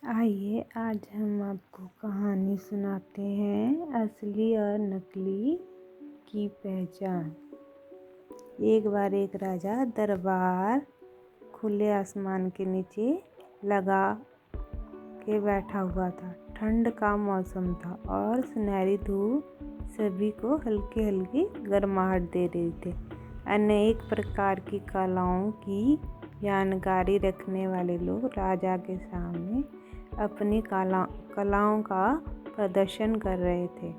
आइए आज हम आपको कहानी सुनाते हैं असली और नकली की पहचान। एक बार एक राजा दरबार खुले आसमान के नीचे लगा के बैठा हुआ था। ठंड का मौसम था और सुनहरी धूप सभी को हल्की हल्की गर्माहट दे रही थी। अनेक प्रकार की कलाओं की जानकारी रखने वाले लोग राजा के सामने अपनी कलाओं का प्रदर्शन कर रहे थे।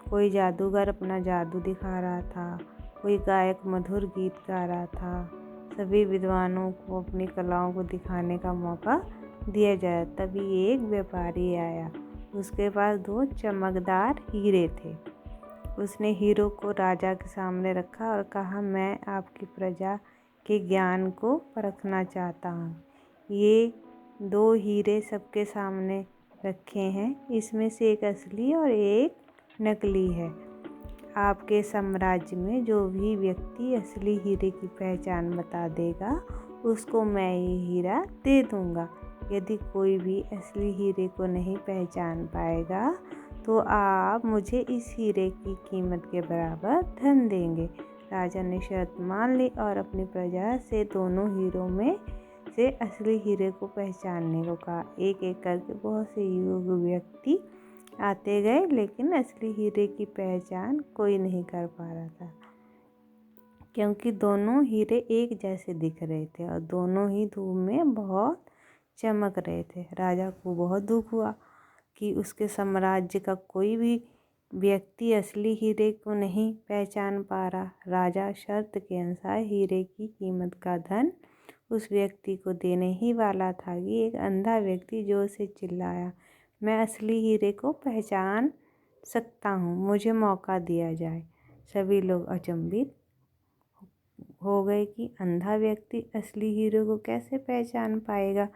कोई जादूगर अपना जादू दिखा रहा था, कोई गायक मधुर गीत गा रहा था। सभी विद्वानों को अपनी कलाओं को दिखाने का मौका दिया जाए। तभी एक व्यापारी आया। उसके पास 2 चमकदार हीरे थे। उसने हीरो को राजा के सामने रखा और कहा, मैं आपकी प्रजा के ज्ञान को परखना चाहता हूँ। ये 2 हीरे सबके सामने रखे हैं। इसमें से एक असली और एक नकली है। आपके साम्राज्य में जो भी व्यक्ति असली हीरे की पहचान बता देगा, उसको मैं ये हीरा दे दूँगा। यदि कोई भी असली हीरे को नहीं पहचान पाएगा तो आप मुझे इस हीरे की कीमत के बराबर धन देंगे। राजा ने शर्त मान ली और अपनी प्रजा से दोनों हीरों में से असली हीरे को पहचानने को कहा। एक एक करके बहुत से योग्य व्यक्ति आते गए, लेकिन असली हीरे की पहचान कोई नहीं कर पा रहा था, क्योंकि दोनों हीरे एक जैसे दिख रहे थे और दोनों ही धूप में बहुत चमक रहे थे। राजा को बहुत दुख हुआ कि उसके साम्राज्य का कोई भी व्यक्ति असली हीरे को नहीं पहचान पा रहा। राजा शर्त के अनुसार हीरे की कीमत का धन उस व्यक्ति को देने ही वाला था कि एक अंधा व्यक्ति जोर से चिल्लाया, मैं असली हीरे को पहचान सकता हूँ, मुझे मौका दिया जाए। सभी लोग अचंभित हो गए कि अंधा व्यक्ति असली हीरे को कैसे पहचान पाएगा,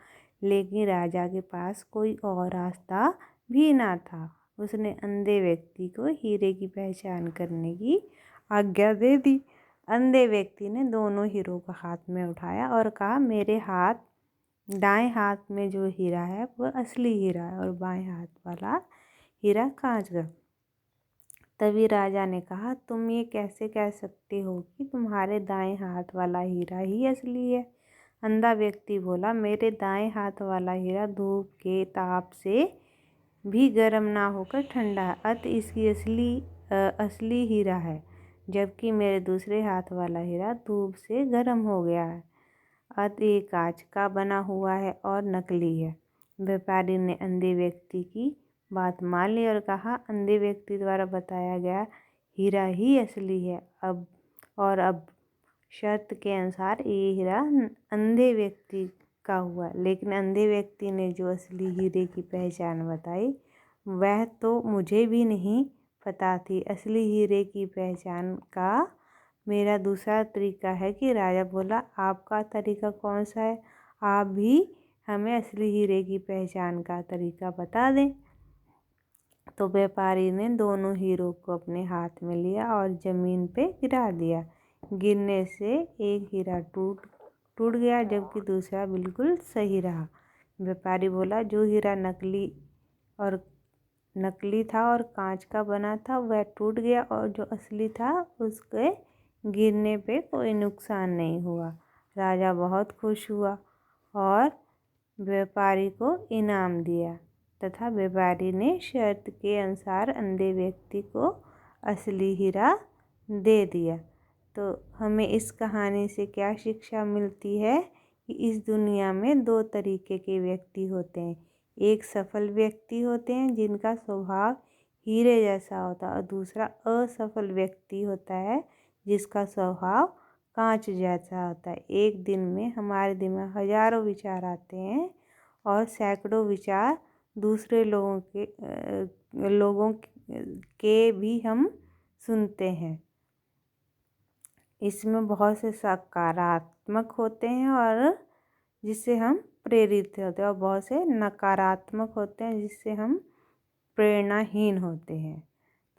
लेकिन राजा के पास कोई और रास्ता भी ना था। उसने अंधे व्यक्ति को हीरे की पहचान करने की आज्ञा दे दी। अंधे व्यक्ति ने दोनों हीरों को हाथ में उठाया और कहा, मेरे दाएं हाथ में जो हीरा है वह असली हीरा है और बाएं हाथ वाला हीरा कांच का। तभी राजा ने कहा, तुम ये कैसे कह सकते हो कि तुम्हारे दाएं हाथ वाला हीरा ही असली है? अंधा व्यक्ति बोला, मेरे दाएं हाथ वाला हीरा धूप के ताप से भी गर्म ना होकर ठंडा है, अतः इसकी असली हीरा है। जबकि मेरे दूसरे हाथ वाला हीरा धूप से गर्म हो गया है, अतः ये कांच का बना हुआ है और नकली है। व्यापारी ने अंधे व्यक्ति की बात मान ली और कहा, अंधे व्यक्ति द्वारा बताया गया हीरा ही असली है। अब शर्त के अनुसार ये हीरा अंधे व्यक्ति का हुआ, लेकिन अंधे व्यक्ति ने जो असली हीरे की पहचान बताई वह तो मुझे भी नहीं पता थी। असली हीरे की पहचान का मेरा दूसरा तरीका है। कि राजा बोला, आपका तरीका कौन सा है? आप भी हमें असली हीरे की पहचान का तरीका बता दें। तो व्यापारी ने दोनों हीरो को अपने हाथ में लिया और ज़मीन पे गिरा दिया। गिरने से एक हीरा टूट गया, जबकि दूसरा बिल्कुल सही रहा। व्यापारी बोला, जो हीरा नकली था और कांच का बना था वह टूट गया, और जो असली था उसके गिरने पे कोई नुकसान नहीं हुआ। राजा बहुत खुश हुआ और व्यापारी को इनाम दिया तथा व्यापारी ने शर्त के अनुसार अंधे व्यक्ति को असली हीरा दे दिया। तो हमें इस कहानी से क्या शिक्षा मिलती है कि इस दुनिया में 2 तरीके के व्यक्ति होते हैं। एक सफल व्यक्ति होते हैं जिनका स्वभाव हीरे जैसा होता है, और दूसरा असफल व्यक्ति होता है जिसका स्वभाव कांच जैसा होता है। एक दिन में हमारे दिमाग हजारों विचार आते हैं और सैकड़ों विचार दूसरे लोगों के भी हम सुनते हैं। इसमें बहुत से सकारात्मक होते हैं और जिससे हम प्रेरित होते हैं, और बहुत से नकारात्मक होते हैं जिससे हम प्रेरणाहीन होते हैं।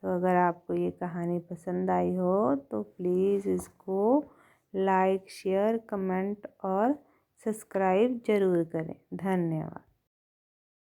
तो अगर आपको ये कहानी पसंद आई हो तो प्लीज़ इसको लाइक, शेयर, कमेंट और सब्सक्राइब ज़रूर करें। धन्यवाद।